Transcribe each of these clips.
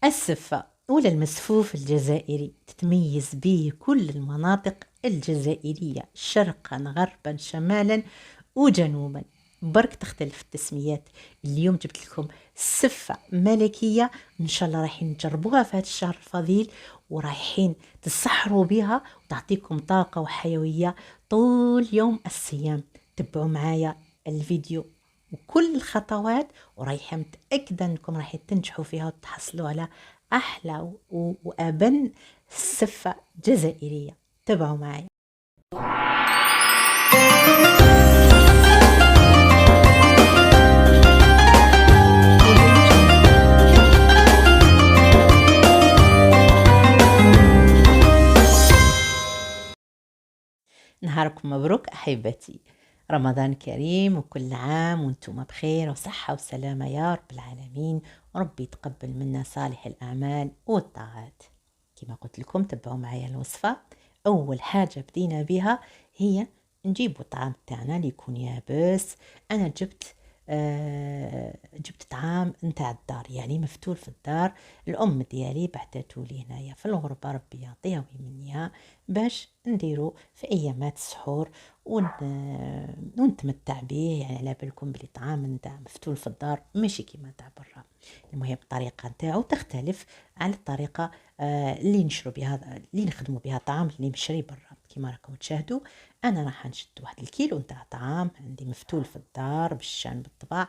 السفة ولا المسفوف الجزائري تتميز به كل المناطق الجزائرية شرقا غربا شمالا وجنوبا، برك تختلف التسميات. اليوم جبت لكم سفة ملكية ان شاء الله رايحين نجربوها في هذا الشهر الفضيل، ورايحين تسحروا بها وتعطيكم طاقة وحيوية طول يوم الصيام. تبعوا معايا الفيديو وكل الخطوات، ورايحة متأكدة أنكم راح تنجحوا فيها وتحصلوا على أحلى وأبن سفة جزائرية. تابعوا معي. نهاركم مبروك أحبتي، رمضان كريم وكل عام وانتم بخير وصحة وسلامة يا رب العالمين، وربي يتقبل منا صالح الأعمال والطاعات. كما قلت لكم تبعوا معايا الوصفة. أول حاجة بدينا بها هي نجيبوا الطعام تاعنا اللي يكون يابس. أنا جبت طعام نتاع الدار، يعني مفتول في الدار. الأم ديالي بعثته لي هنايا في الغربة، ربي يعطيها ويمنيها، باش نديرو في أيامات السحور ونتمتع به. يعني على بالكم بلي طعام نتاع مفتول في الدار ماشي كيما نتاع برا. المهم الطريقة نتاعو تختلف على الطريقة اللي نشرو بها، اللي نخدمو بها طعام اللي مشري برا. كيما راكم تشاهدوا انا راح نشد واحد الكيلو نتاع طعام عندي مفتول في الدار بالشان بالطبع،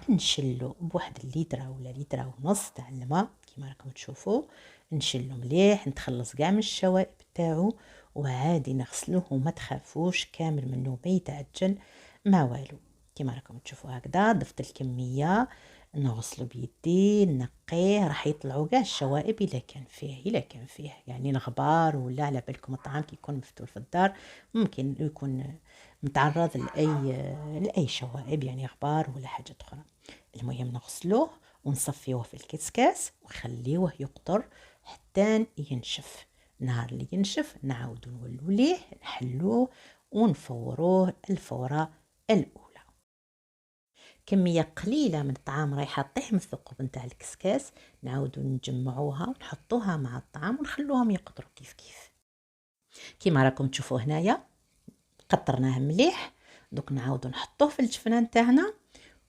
نشلو بواحد الليترة ولا ليترة ونص تاع الماء كيما راكم تشوفوا. نشلو مليح، نتخلص كاع من الشوائب تاعو، وعادي نغسلوه وما تخافوش كامل منه ما يتعجن ما والو. كيما راكم تشوفوا هكذا ضفت الكميه، نغسلو بيدي نقيه، راح يطلعوا كاع الشوائب الا كان فيه يعني الغبار، ولا على بالكم الطعام كي يكون مفتول في الدار ممكن يكون متعرض لاي شوائب، يعني غبار ولا حاجه اخرى. المهم نغسلوه ونصفيوه في الكسكاس ونخليوه يقطر حتى ينشف. نهار اللي ينشف نعاودو نولو ليه نحلوه ونفوروه الفورة الأولى. كمية قليلة من الطعام رايحة تطيح من الثقب نتاع الكسكاس، نعاودو نجمعوها ونحطوها مع الطعام ونخلوهم يقطروا كيف كيما راكم تشوفوا هنايا. قطرناه مليح، دوك نعاودو نحطوه في الجفنة نتاعنا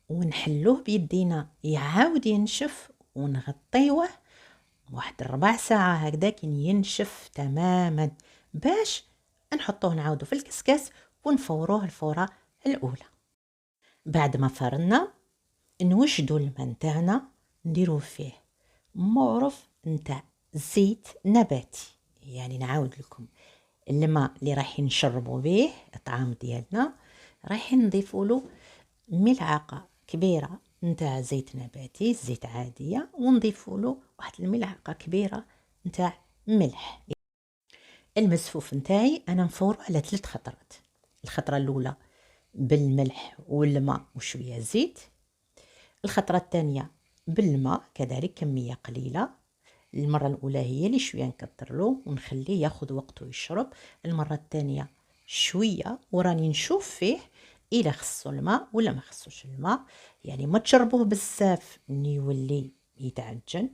ونحلوه بيدينا يعاود ينشف، ونغطيوه واحد 4 ساعة هكذا كي ينشف تماما، باش نحطوه نعاودو في الكسكاس ونفوروه الفورة الأولى. بعد ما فرنا نوجدو الماء نتاعنا، نديرو فيه معرف نتاع زيت نباتي. يعني نعاود لكم الماء اللي رايحين نشربوا به الطعام ديالنا، رايحين نضيفوا له ملعقة كبيرة نتاع زيت نباتي، زيت عادية، ونضيفوا له واحد الملعقة كبيرة نتاع ملح. المسفوف نتاعي انا نفورو على 3 خطرات. الخطرة الاولى بالملح والماء وشوية زيت، الخطرة الثانية بالماء كذلك كمية قليلة. المرة الأولى هي اللي شوية نكتر له ونخليه ياخذ وقته يشرب، المرة الثانية شوية وراني نشوف فيه إلى خصو الماء ولا ما خصوش الماء. يعني ما تشربوه بزاف يولي يتعجن،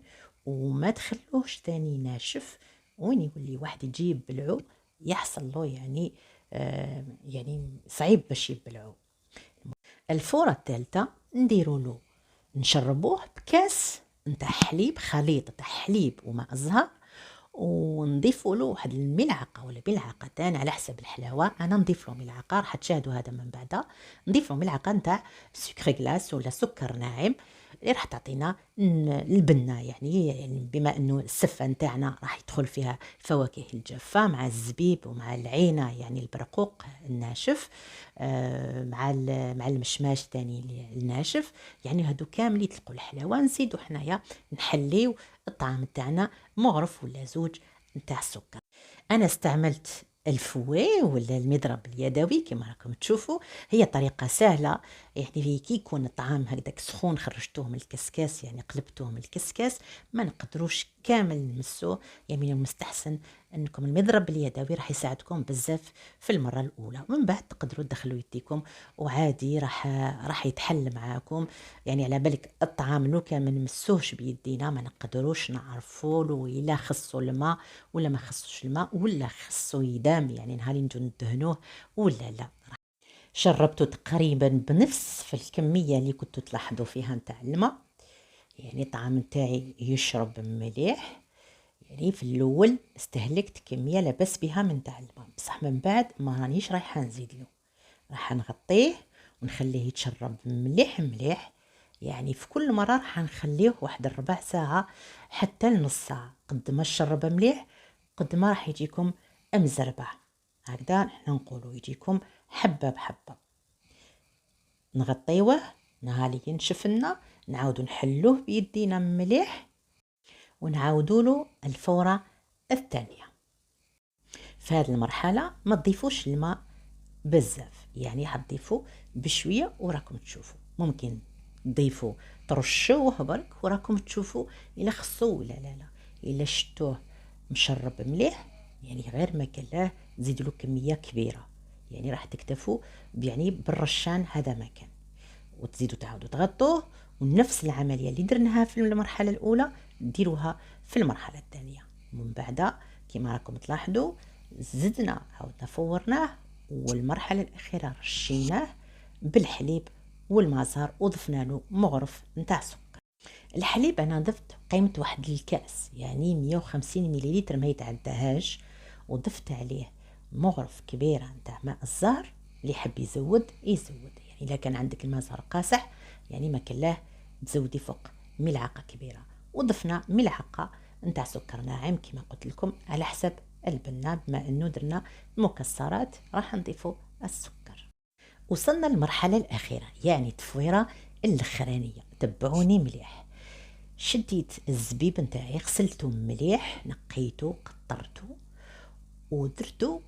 وما تخلوهش تاني ناشف وين يولي واحد يجيب بلعو يحصل له يعني صعيب باش يبلعو. الفورة الثالثة نديرو له نشربوه بكاس نتاع حليب، خليط تاع حليب وماء الزهر، ونضيفوا له واحد الملعقه ولا ملعقتان على حسب الحلاوه. انا نضيف له ملعقه، راح تشاهدوا هذا من بعد. نضيف له ملعقه نتاع سكر غلاس ولا سكر ناعم اللي راح تعطينا البنه. يعني بما انه السفه نتاعنا راح يدخل فيها الفواكه الجافه مع الزبيب ومع العينه يعني البرقوق الناشف، مع المشماش تاني الناشف، يعني هادو كامل يطلقوا الحلاوه. نزيدو حنايا نحليو الطعام تاعنا مغرف ولا زوج نتاع السكر. انا استعملت الفوي ولا المضرب اليدوي كما راكم تشوفوا. هي طريقه سهله، يعني كي يكون الطعام هكذاك سخون خرجتوه من الكسكاس، يعني قلبتوه من الكسكاس، ما نقدروش كامل نمسوه. يعني من المستحسن انكم المضرب اليدوي راح يساعدكم بزاف في المره الاولى، ومن بعد تقدروا تدخلوا يديكم وعادي راح يتحل معاكم. يعني على بالك الطعام لو كان ما نمسوهش بيدينا ما نقدروش نعرفوا له الا خصو الماء ولا ما خصوش الماء ولا خصو يدام، يعني نهار نجو ندهنوه ولا لا. شربته تقريبا بنفس في الكميه اللي كنتوا تلاحظوا فيها نتاع الماء. يعني الطعام نتاعي يشرب مليح. يعني في الاول استهلكت كميه لا باس بها من تاع الماء، بصح من بعد ما رانيش رايحه نزيد له، راح نغطيه ونخليه يتشرب مليح مليح. يعني في كل مره راح نخليه واحد الربع ساعه حتى لنص ساعه، قد ما شرب مليح قد ما راح يجيكم مزربع. هكذا احنا نقولوا يجيكم حبه بحبه. نغطيوه نهار ينشف لنا نعاودو نحلوه بيدينا مليح ونعاودوا له الفورة الثانية. في هذه المرحلة ما تضيفوش الماء بزاف، يعني حتضيفوا بشوية وراكم تشوفوا. ممكن تضيفوا ترشوه برك وراكم تشوفوا إلا خصو ولا لا. إلا شتوه مشرب مليح يعني غير ما كلاه تزيدوا له كمية كبيرة، يعني راح تكتفوا يعني بالرشان هذا ما كان، وتزيدوا تعاودوا تغطوه. ونفس العمليه اللي درناها في المرحله الاولى ديروها في المرحله الثانيه. ومن بعد كما راكم تلاحظوا زدنا عاودنا فورناه، والمرحله الاخيره رشيناه بالحليب والمازار وضفنا له مغرف نتاع سكر. الحليب انا ضفت قيمه واحد الكاس، يعني 150 مليلتر ما يتعداهاش، وضفت عليه مغرف كبيره نتاع ماء الزهر. اللي يحب يزود يزود، يعني اذا كان عندك الماء زهر قاصح يعني ما كلاه تزودي فوق ملعقه كبيره. وضفنا ملعقه نتاع سكر ناعم كما قلت لكم على حسب البنه، بما انه درنا مكسرات راح نضيفوا السكر. وصلنا للمرحله الاخيره يعني التفويره الاخرانيه، تبعوني مليح. شديت الزبيب نتاعي غسلته مليح نقيته قطرته ودرته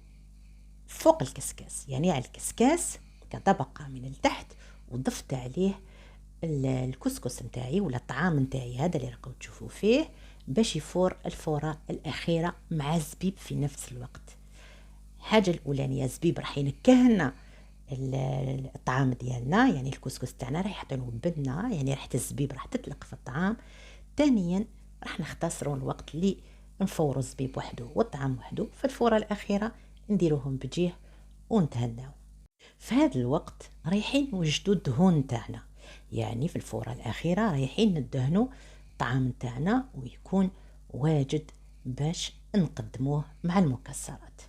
فوق الكسكاس، يعني على الكسكاس كطبقة من التحت، وضفت عليه الكسكس نتاعي ولا الطعام نتاعي هذا اللي راكم تشوفوا فيه باش يفور الفورة الأخيرة مع الزبيب في نفس الوقت. الحاجة الأولانية الزبيب راح ينكهنا الطعام ديالنا، يعني الكسكس تاعنا راح يحطوا بنة، يعني ريحة الزبيب راح تطلق في الطعام. ثانيا راح نختصروا الوقت اللي نفوروا الزبيب وحده والطعام وحده، في الفورة الأخيرة نديروهم بجيه ونتهناو. في هذا الوقت رايحين نوجدوا الدهون تاعنا، يعني في الفورة الأخيرة رايحين ندهنوا الطعام تاعنا ويكون واجد باش نقدموه مع المكسرات.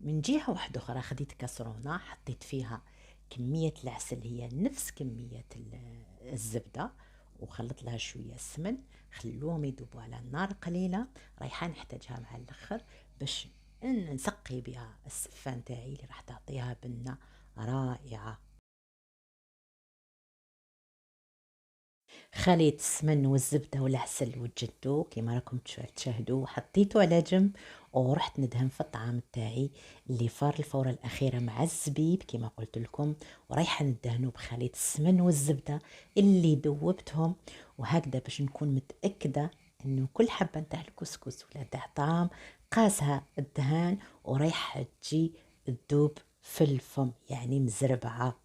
من جهة واحدة أخرى خديت كاسرونة حطيت فيها كمية العسل هي نفس كمية الزبدة، وخلط لها شوية السمن، خلوهم يذوبوا على النار قليلة. رايحة نحتاجها مع الآخر باش نسقي بها السفان تاعي اللي راح تعطيها بنة رائعة. خليط السمن والزبدة والعسل وجدته كما راكم تشاهدوا، حطيته على جنب ورحت ندهن في الطعام تاعي اللي فار الفورة الأخيرة مع الزبيب كما قلت لكم، ورايحة ندهنه بخليط السمن والزبدة اللي ذوبتهم. وهكذا باش نكون متأكدة انه كل حبة نتاع الكسكس ولا نتاع طعام قاسها الدهان ورايحة تجي تذوب في الفم، يعني مزربعة.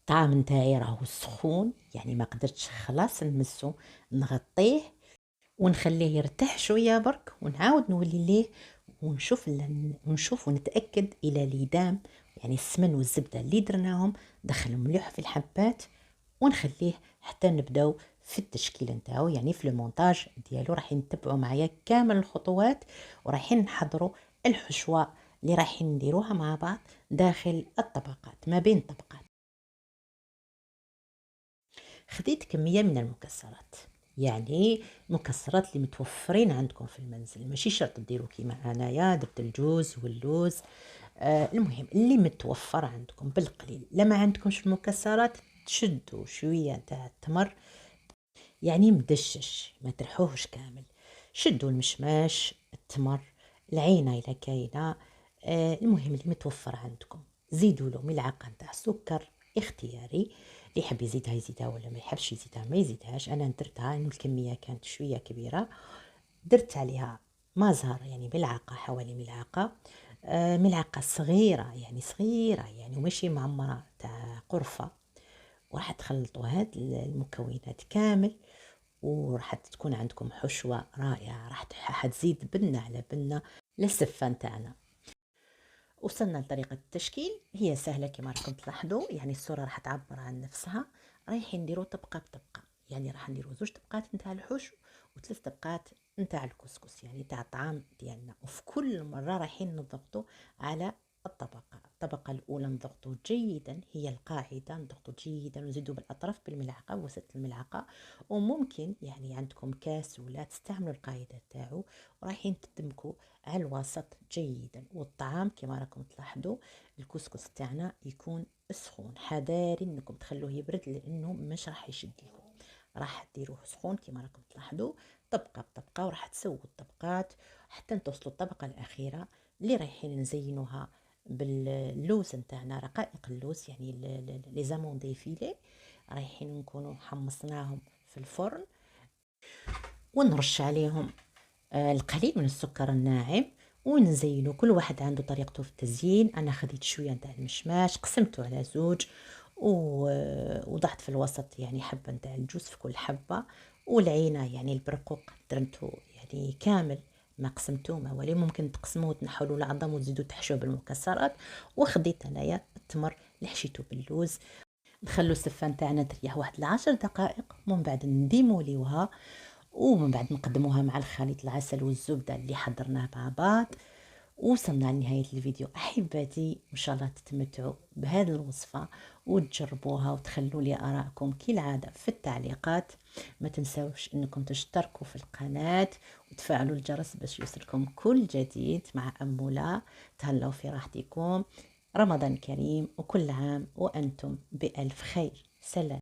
الطعام نتاعي راهو سخون، يعني ما قدرتش خلاص نمسو، نغطيه ونخليه يرتاح شويه برك ونعاود نولي ليه ونشوف ونتاكد الى ليدام، يعني السمن والزبده اللي درناهم دخلوا مليح في الحبات. ونخليه حتى نبداو في التشكيل نتاعو، يعني في المونتاج ديالو راح نتبعوا معايا كامل الخطوات ورايحين نحضروا الحشوه اللي رايحين نديروها مع بعض داخل الطبقات ما بين الطبقات. خديت كمية من المكسرات، يعني مكسرات اللي متوفرين عندكم في المنزل، ماشي شرط ديروا كيما انايا درت الجوز واللوز. المهم اللي متوفر عندكم بالقليل. لما عندكمش المكسرات تشدوا شوية تاع التمر، يعني مدشش ما ترحوهش كامل. شدوا المشماش التمر العينة إلى كاينة. المهم اللي متوفر عندكم زيدوا له ملعقة تاع سكر اختياري، اللي يحب يزيدها يزيدها ولا ما يحبش يزيدها ما يزيدهاش. انا درتها انه الكميه كانت شويه كبيره، درت عليها ما زهر يعني ملعقة، حوالي ملعقة، ملعقة صغيرة يعني صغيرة يعني وماشي معمرة تاع قرفة. وراح تخلطوا هاد المكونات كامل، وراح تكون عندكم حشوة رائعة. راح تزيد بنة على بنة للسفة نتاعنا. وصلنا لطريقة التشكيل، هي سهلة كما راكم تلاحظوا، يعني الصورة راح تعبر عن نفسها. رايحين نديرو طبقة بطبقة، يعني راح نديرو 2 طبقات نتاع الحشو و3 طبقات نتاع الكسكس، يعني تاع الطعام ديالنا. وفي كل مرة رايحين نضغطوا على الطبقة الأولى نضغطوا جيدا، هي القاعدة، نضغطوا جيدا ونزيدوا بالأطراف بالملعقة بوسط الملعقة. وممكن يعني عندكم كاس ولا تستعملوا القاعدة تاعو، ورايحين تدمكوا على الوسط جيدا. والطعام كما راكم تلاحظوا الكسكس تاعنا يكون سخون، حذاري انكم تخلوه يبرد لانه مش راح يشد لكم. راح ديروه سخون كما راكم تلاحظوا طبقه بطبقه، وراح تسووا الطبقات حتى توصلوا الطبقه الاخيره اللي رايحين نزينوها باللوز نتاعنا، رقائق اللوز يعني لي زامون دي فيلي. رايحين نكونوا حمصناهم في الفرن، ونرش عليهم القليل من السكر الناعم ونزينه. كل واحد عنده طريقته في التزيين. انا خديت شويه نتاع المشماش قسمته على زوج، وضعت في الوسط يعني حبه نتاع الجوز في كل حبه. والعينه يعني البرقوق درنته يعني كامل، ما قسمته ما ولي. ممكن تقسموه وتنحولوا العظم وتزيدوا تحشوه بالمكسرات. وخديت انايا التمر اللي حشيته باللوز. نخلو السفه نتاعنا تريح واحد 10 دقائق، ومن بعد نديموليوها، ومن بعد نقدموها مع الخليط العسل والزبدة اللي حضرناه مع بعض. وصلنا لنهاية الفيديو أحبتي، وإن شاء الله تتمتعوا بهذه الوصفة وتجربوها وتخلوا لي آراءكم كالعادة في التعليقات. ما تنسوش أنكم تشتركوا في القناة وتفعلوا الجرس باش يوصلكم كل جديد. مع أمولا، تهلاو في راحتكم. رمضان كريم وكل عام وأنتم بألف خير. سلام.